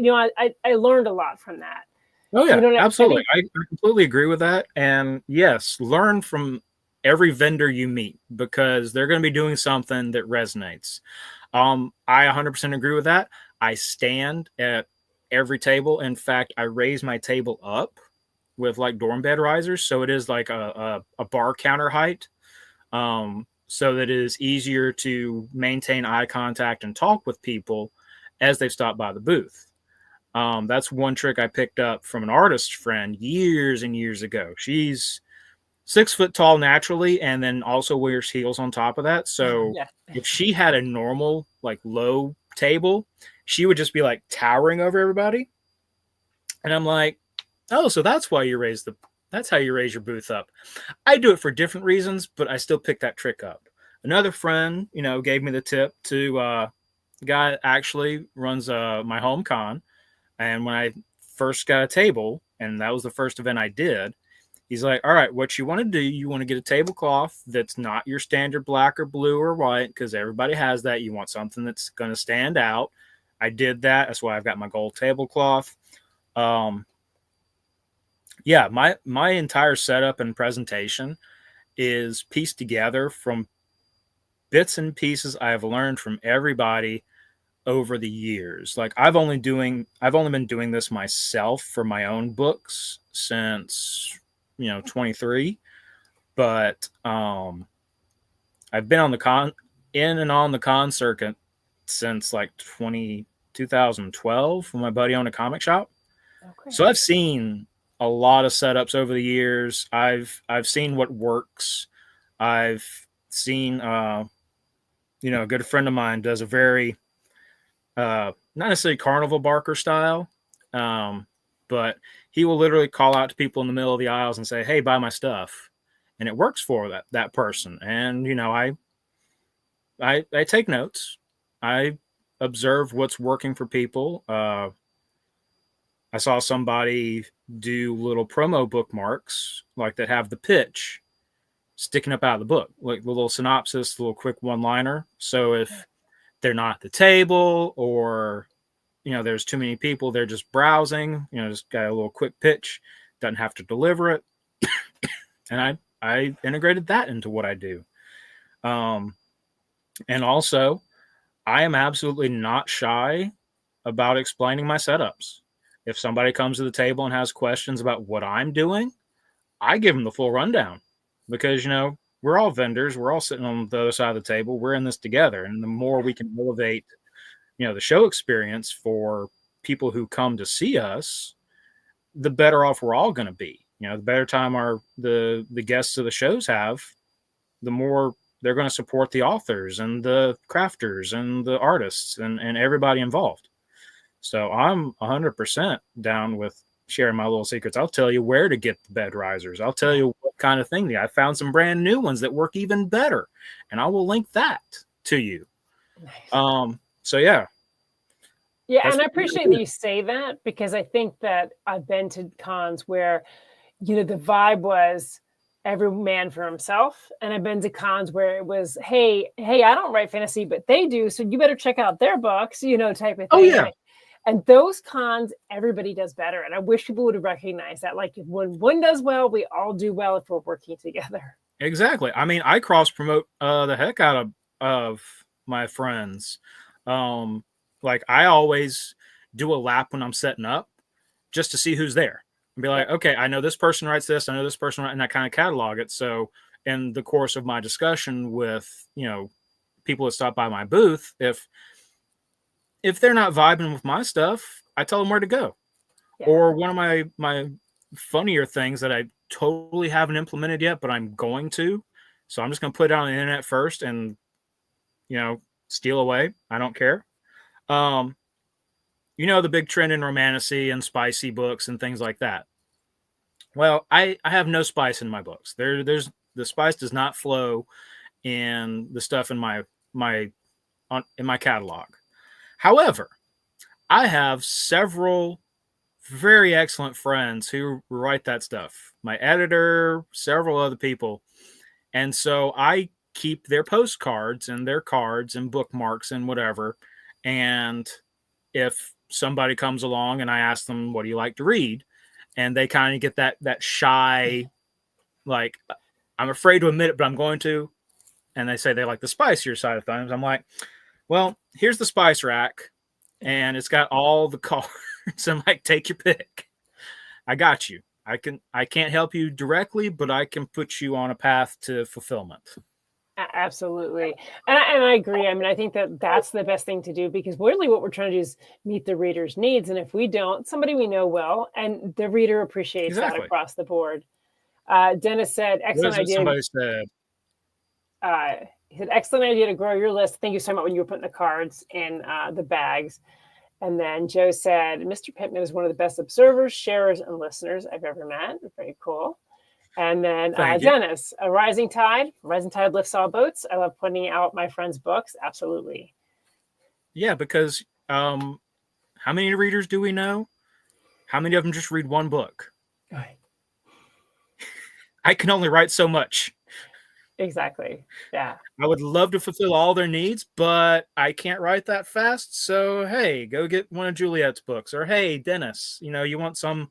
I learned a lot from that. Oh yeah, absolutely. I completely agree with that. And yes, learn from every vendor you meet because they're going to be doing something that resonates. I 100% agree with that. I stand at every table. In fact, I raise my table up with like dorm bed risers. So it is like a bar counter height. So that it is easier to maintain eye contact and talk with people as they've stopped by the booth. That's one trick I picked up from an artist friend years and years ago. She's 6 foot tall naturally, and then also wears heels on top of that. So if she had a normal, like low table, she would just be like towering over everybody. And I'm like, oh, so that's how you raise your booth up. I do it for different reasons, but I still pick that trick up. Another friend, gave me the tip to the guy that actually runs my home con. And when I first got a table, and that was the first event I did, he's like, all right, what you want to do, you want to get a tablecloth that's not your standard black or blue or white, because everybody has that. You want something that's going to stand out. I did that. That's why I've got my gold tablecloth. My entire setup and presentation is pieced together from bits and pieces I have learned from everybody over the years. Like I've only been doing this myself for my own books since 23, but I've been on the con circuit since like 2012 when my buddy owned a comic shop. Okay. So I've seen a lot of setups over the years. I've seen what works. I've seen a good friend of mine does a very not necessarily carnival barker style, but he will literally call out to people in the middle of the aisles and say, hey, buy my stuff. And it works for that person. And, I take notes. I observe what's working for people. I saw somebody do little promo bookmarks like that have the pitch sticking up out of the book, like the little synopsis, the little quick one-liner. So if they're not at the table or, there's too many people, they're just browsing, just got a little quick pitch, doesn't have to deliver it. And I integrated that into what I do. And also, I am absolutely not shy about explaining my setups. If somebody comes to the table and has questions about what I'm doing, I give them the full rundown because, we're all vendors. We're all sitting on the other side of the table. We're in this together. And the more we can elevate, the show experience for people who come to see us, the better off we're all going to be. The better time the guests of the shows have, the more they're going to support the authors and the crafters and the artists and everybody involved. So I'm 100% down with sharing my little secrets. I'll tell you where to get the bed risers. I'll tell you what kind of thing. I found some brand new ones that work even better, and I will link that to you. Nice. So yeah. Yeah, and I appreciate that you say that because I think that I've been to cons where, the vibe was every man for himself. And I've been to cons where it was, hey, I don't write fantasy, but they do. So you better check out their books, type of thing. Oh, yeah. And those cons, everybody does better. And I wish people would have recognized that. Like when one does well, we all do well if we're working together. Exactly. I mean, I cross promote the heck out of my friends. Like I always do a lap when I'm setting up just to see who's there and be like, okay, I know this person writes this. I know this person, and I kind of catalog it. So in the course of my discussion with, people that stop by my booth, if they're not vibing with my stuff, I tell them where to go. Yeah. Or one of my funnier things that I totally haven't implemented yet, but I'm going to. So I'm just going to put it on the internet first and, steal away. I don't care. The big trend in romantasy and spicy books and things like that. Well, I have no spice in my books. There's the spice does not flow in the stuff in my catalog. However, I have several very excellent friends who write that stuff. My editor, several other people. And so I keep their postcards and their cards and bookmarks and whatever. And if somebody comes along and I ask them, what do you like to read? And they kind of get that shy, like, I'm afraid to admit it, but I'm going to. And they say they like the spicier side of things. I'm like, well, here's the spice rack. And it's got all the cards. I'm like, take your pick. I got you. I can't help you directly, but I can put you on a path to fulfillment. Absolutely. And I agree. I mean, I think that's the best thing to do, because really what we're trying to do is meet the reader's needs. And if we don't, somebody we know will, and the reader appreciates that across the board. Dennis said, excellent idea. Somebody said, he said, excellent idea to grow your list. Thank you so much when you were putting the cards in the bags. And then Joe said, Mr. Pittman is one of the best observers, sharers, and listeners I've ever met. Very cool. And then Dennis, a rising tide lifts all boats. I love putting out my friends' books. Absolutely. Yeah, because how many readers do we know? How many of them just read one book? Right. I can only write so much. Exactly. Yeah. I would love to fulfill all their needs, but I can't write that fast. So, hey, go get one of Juliet's books. Or, hey, Dennis, you want some,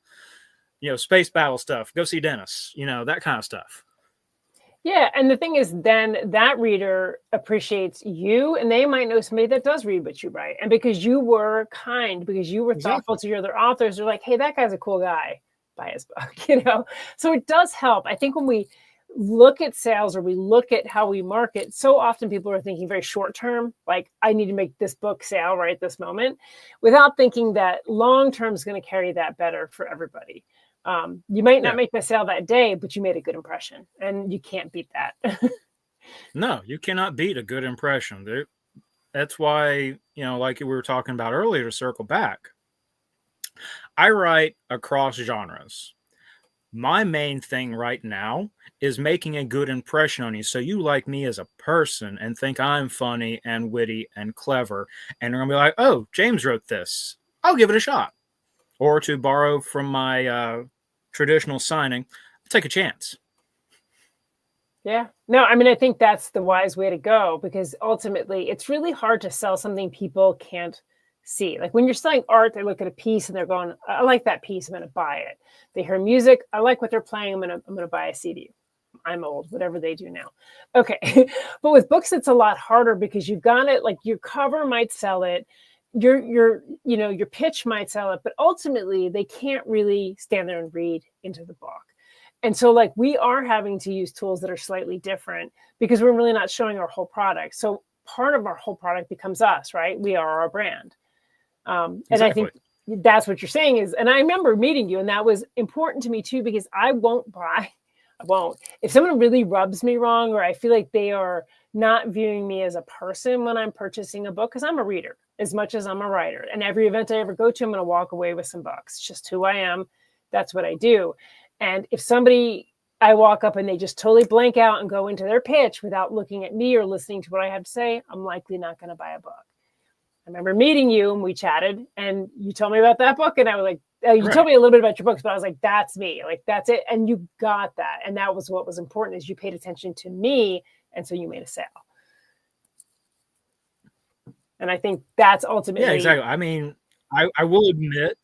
space battle stuff. Go see Dennis, that kind of stuff. Yeah. And the thing is, then that reader appreciates you, and they might know somebody that does read what you write. And because you were kind, because you were thoughtful to your other authors, they're like, hey, that guy's a cool guy. Buy his book, So it does help. I think when we look at sales or we look at how we market, so often people are thinking very short term, like I need to make this book sale right at this moment, without thinking that long term is going to carry that better for everybody. You might not make the sale that day, but you made a good impression, and you can't beat that. No, you cannot beat a good impression. That's why, like we were talking about earlier, to circle back, I write across genres. My main thing right now is making a good impression on you. So you like me as a person and think I'm funny and witty and clever. And you're going to be like, oh, James wrote this. I'll give it a shot. Or to borrow from my traditional signing, take a chance. Yeah. No, I mean, I think that's the wise way to go, because ultimately it's really hard to sell something people can't see. Like when you're selling art, they look at a piece and they're going, I like that piece, I'm going to buy it. They hear music, I like what they're playing, I'm going to buy a CD. I'm old, whatever they do now. Okay. But with books, it's a lot harder, because you've got it, like your cover might sell it, your pitch might sell it, but ultimately they can't really stand there and read into the book. And so like we are having to use tools that are slightly different, because we're really not showing our whole product. So part of our whole product becomes us, right? We are our brand. And I think that's what you're saying is, and I remember meeting you, and that was important to me too, because I won't. If someone really rubs me wrong, or I feel like they are not viewing me as a person when I'm purchasing a book, because I'm a reader as much as I'm a writer. And every event I ever go to, I'm going to walk away with some books. It's just who I am. That's what I do. And if I walk up and they just totally blank out and go into their pitch without looking at me or listening to what I have to say, I'm likely not going to buy a book. I remember meeting you and we chatted and you told me about that book. And I was like, you told me a little bit about your books, but I was like, that's me. Like, that's it. And you got that. And that was what was important, is you paid attention to me. And so you made a sale. And I think that's ultimately. Yeah, exactly. I mean, I will admit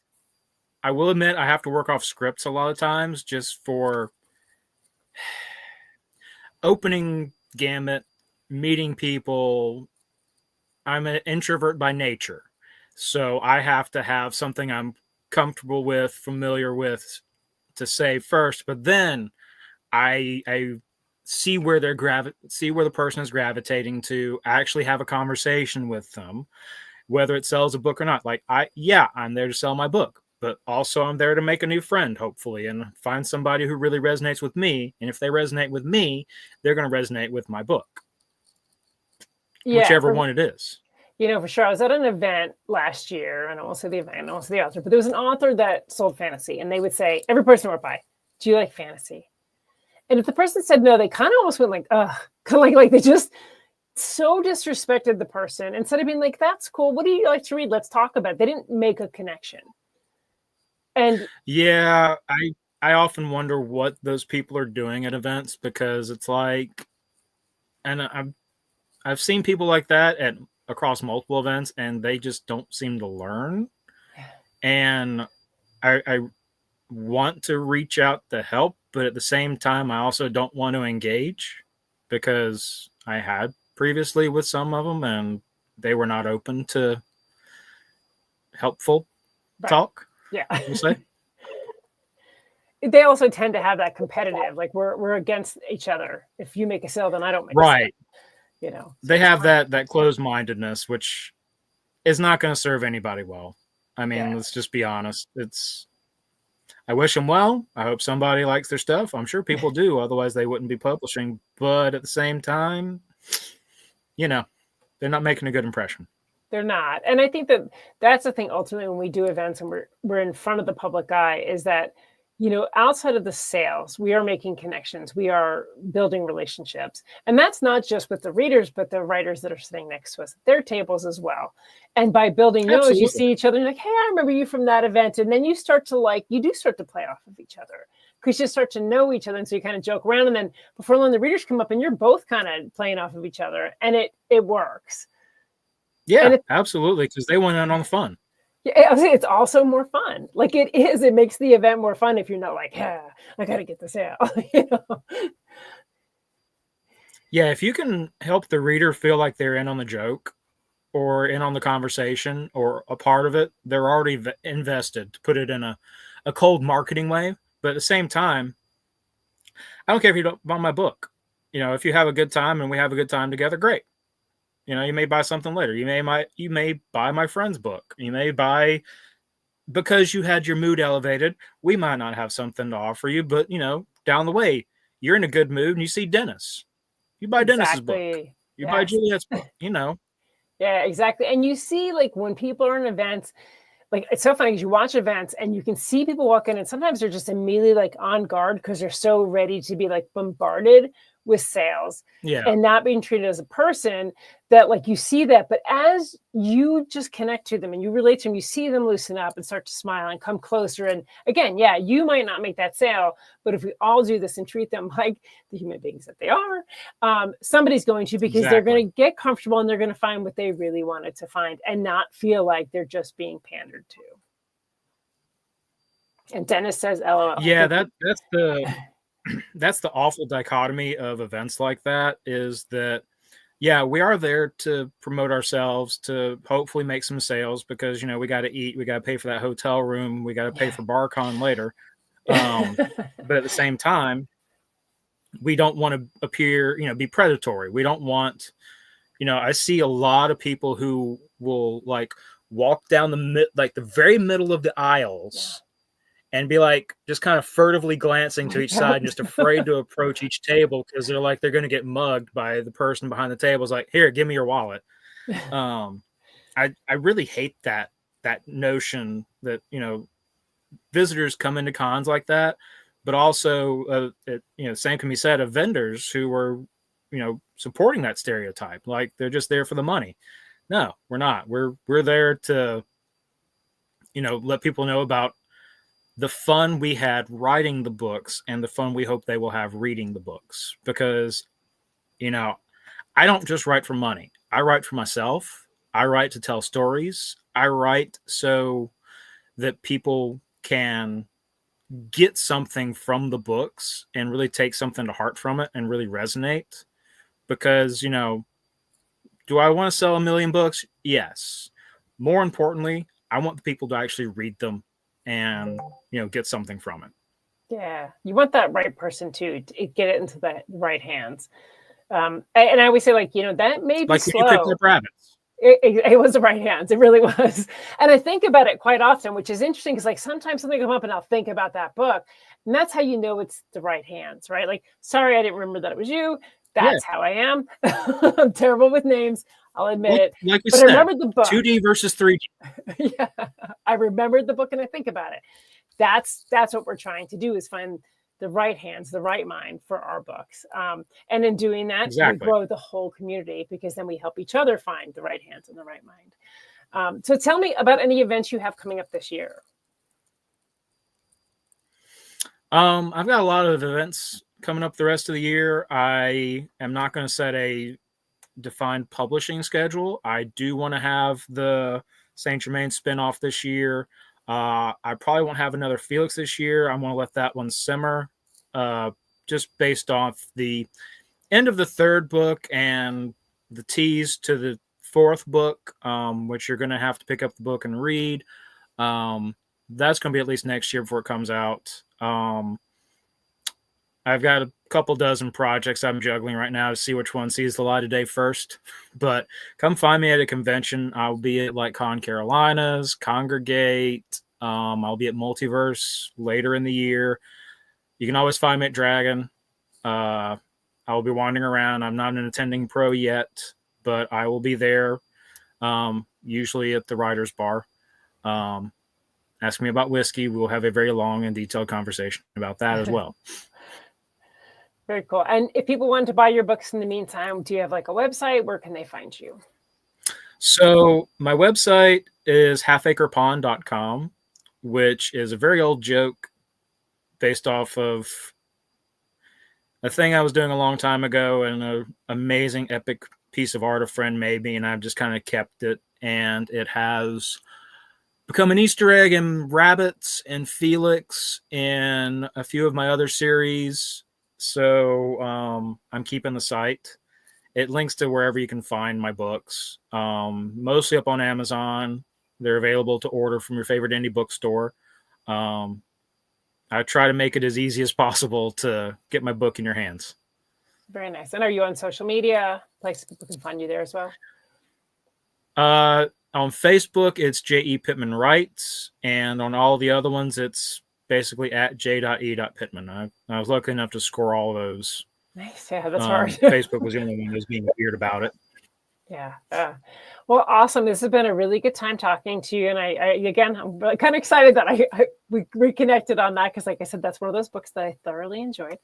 I have to work off scripts a lot of times, just for opening gamut, meeting people. I'm an introvert by nature, so I have to have something I'm comfortable with, familiar with, to say first. But then I see where see where the person is gravitating to, actually have a conversation with them, whether it sells a book or not. Like I'm there to sell my book, but also I'm there to make a new friend, hopefully, and find somebody who really resonates with me. And if they resonate with me, they're going to resonate with my book, whichever one it is. For sure. I was at an event last year, and I won't say the event, I won't say the author, but there was an author that sold fantasy, and they would say, every person would buy, do you like fantasy? And if the person said no, they kind of almost went like, ugh, like they just so disrespected the person. Instead of being like, that's cool, what do you like to read? Let's talk about it. They didn't make a connection. And yeah, I often wonder what those people are doing at events, because it's like, and I've seen people like that across multiple events, and they just don't seem to learn. And I want to reach out to help, but at the same time, I also don't want to engage, because I had previously with some of them, and they were not open to helpful talk. Yeah. We'll say. They also tend to have that competitive, like we're against each other. If you make a sale, then I don't make a sale. They have that closed-mindedness, which is not going to serve anybody well. I mean, let's just be honest. I wish them well. I hope somebody likes their stuff. I'm sure people do. Otherwise, they wouldn't be publishing. But at the same time, they're not making a good impression. They're not. And I think that's the thing, ultimately, when we do events and we're in front of the public eye, is that, outside of the sales, we are making connections. We are building relationships. And that's not just with the readers, but the writers that are sitting next to us at their tables as well. And by building those, you see each other and you're like, hey, I remember you from that event. And then you do start to play off of each other, because you start to know each other. And so you kind of joke around. And then before long, the readers come up and you're both kind of playing off of each other. And it works. Yeah, absolutely. Because they went in on the fun. Yeah, it's also more fun. Like it is. It makes the event more fun if you're not like, I got to get the sale. Yeah, if you can help the reader feel like they're in on the joke or in on the conversation or a part of it, they're already invested, to put it in a cold marketing way. But at the same time, I don't care if you don't buy my book. If you have a good time and we have a good time together, great. You may buy something later. You may buy my friend's book. You may buy, because you had your mood elevated. We might not have something to offer you, but down the way, you're in a good mood and you see Dennis. You buy Dennis's book. You buy Juliet's book. Yeah, exactly. And you see, like, when people are in events, like, it's so funny because you watch events and you can see people walk in, and sometimes they're just immediately like on guard because they're so ready to be like bombarded with sales and not being treated as a person, that like you see that. But as you just connect to them and you relate to them, you see them loosen up and start to smile and come closer. And again, you might not make that sale, but if we all do this and treat them like the human beings that they are, somebody's going to, because they're going to get comfortable and they're going to find what they really wanted to find and not feel like they're just being pandered to. And Dennis says, LOL. Yeah, that's the awful dichotomy of events like that, is that, we are there to promote ourselves, to hopefully make some sales, because, we got to eat, we got to pay for that hotel room, we got to pay for BarCon later. But at the same time, we don't want to appear, be predatory. We don't want, I see a lot of people who will like walk down the very middle of the aisles and be like, just kind of furtively glancing to each side and just afraid to approach each table, because they're like, they're going to get mugged by the person behind the table. It's like, here, give me your wallet. I really hate that notion that, visitors come into cons like that, but also, same can be said of vendors who were, supporting that stereotype. Like, they're just there for the money. No, we're not. We're there to, let people know about the fun we had writing the books and the fun we hope they will have reading the books. Because, I don't just write for money. I write for myself. I write to tell stories. I write so that people can get something from the books and really take something to heart from it and really resonate. Because, do I want to sell 1 million books? Yes. More importantly, I want the people to actually read them and, get something from it. Yeah. You want that right person to get it into the right hands. And I always say, like, that may be like slow. when you pick up rabbits. It was the right hands. It really was. And I think about it quite often, which is interesting because like sometimes something will come up and I'll think about that book. And that's how you know it's the right hands, right? Like, sorry, I didn't remember that it was you. Yeah. That's how I am. I'm terrible with names. I'll admit it. Like we But said, I remembered the book. 2D versus 3D. Yeah, I remembered the book and I think about it. That's what we're trying to do, is find the right hands, the right mind for our books. And in doing that, we grow the whole community, because then we help each other find the right hands and the right mind. So tell me about any events you have coming up this year. I've got a lot of events coming up the rest of the year. I am not going to set a defined publishing schedule. I do want to have the Saint Germain spinoff this year. I probably won't have another Felix this year. I'm going to let that one simmer, just based off the end of the third book and the tease to the fourth book, which you're going to have to pick up the book and read. That's going to be at least next year before it comes out. I've got a couple dozen projects I'm juggling right now to see which one sees the light of day first. But come find me at a convention. I'll be at like Con Carolinas, Congregate. I'll be at Multiverse later in the year. You can always find me at Dragon. I'll be wandering around. I'm not an attending pro yet, but I will be there, usually at the writer's bar. Ask me about whiskey. We'll have a very long and detailed conversation about that as well. Very cool. And if people want to buy your books in the meantime, do you have like a website? Where can they find you? So my website is halfacrepond.com, which is a very old joke based off of a thing I was doing a long time ago, and an amazing epic piece of art a friend made me, and I've just kind of kept it. And it has become an Easter egg in Rabbits and Felix and a few of my other series. So I'm keeping the site. It links to wherever you can find my books, mostly up on Amazon. They're available to order from your favorite indie bookstore. I try to make it as easy as possible to get my book in your hands. Very nice. And are you on social media? Places people can find you there as well? On Facebook, it's J.E. Pittman Writes. And on all the other ones, it's basically at j.e.pittman. I was lucky enough to score all those. Nice. Yeah, that's hard. Facebook was the only one that was being weird about it. Yeah. Well, awesome. This has been a really good time talking to you. And I again, I'm kind of excited that we reconnected on that, because like I said, that's one of those books that I thoroughly enjoyed.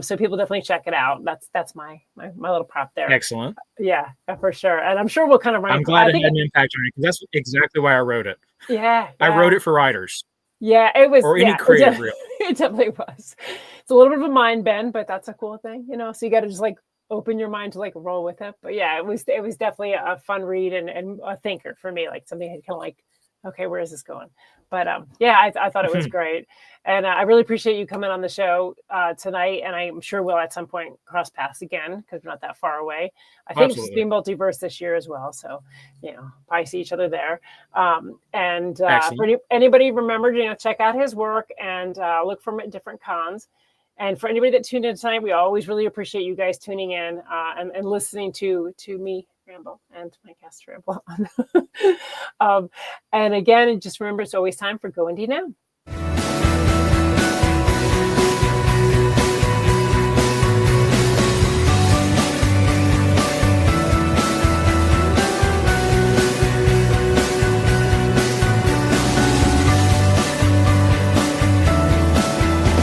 So people definitely check it out. That's my little prop there. Excellent. Yeah, for sure. And I'm sure we'll kind of run. I'm glad it had an impact on it, because that's exactly why I wrote it. Yeah. I wrote it for writers. Yeah, it was. Or any creative, really. It definitely was. It's a little bit of a mind bend, but that's a cool thing, So you got to just like open your mind to like roll with it. But yeah, it was definitely a fun read and a thinker for me, like something kind of like, okay, where is this going? But yeah, I thought it was great. And I really appreciate you coming on the show tonight. And I'm sure we'll at some point cross paths again, because we're not that far away. I think it's being Multiverse this year as well. So, probably see each other there. And for anybody, remember, check out his work and look for him at different cons. And for anybody that tuned in tonight, we always really appreciate you guys tuning in and listening to me ramble and my guest ramble on. And again, just remember, it's always time for Go Indie Now.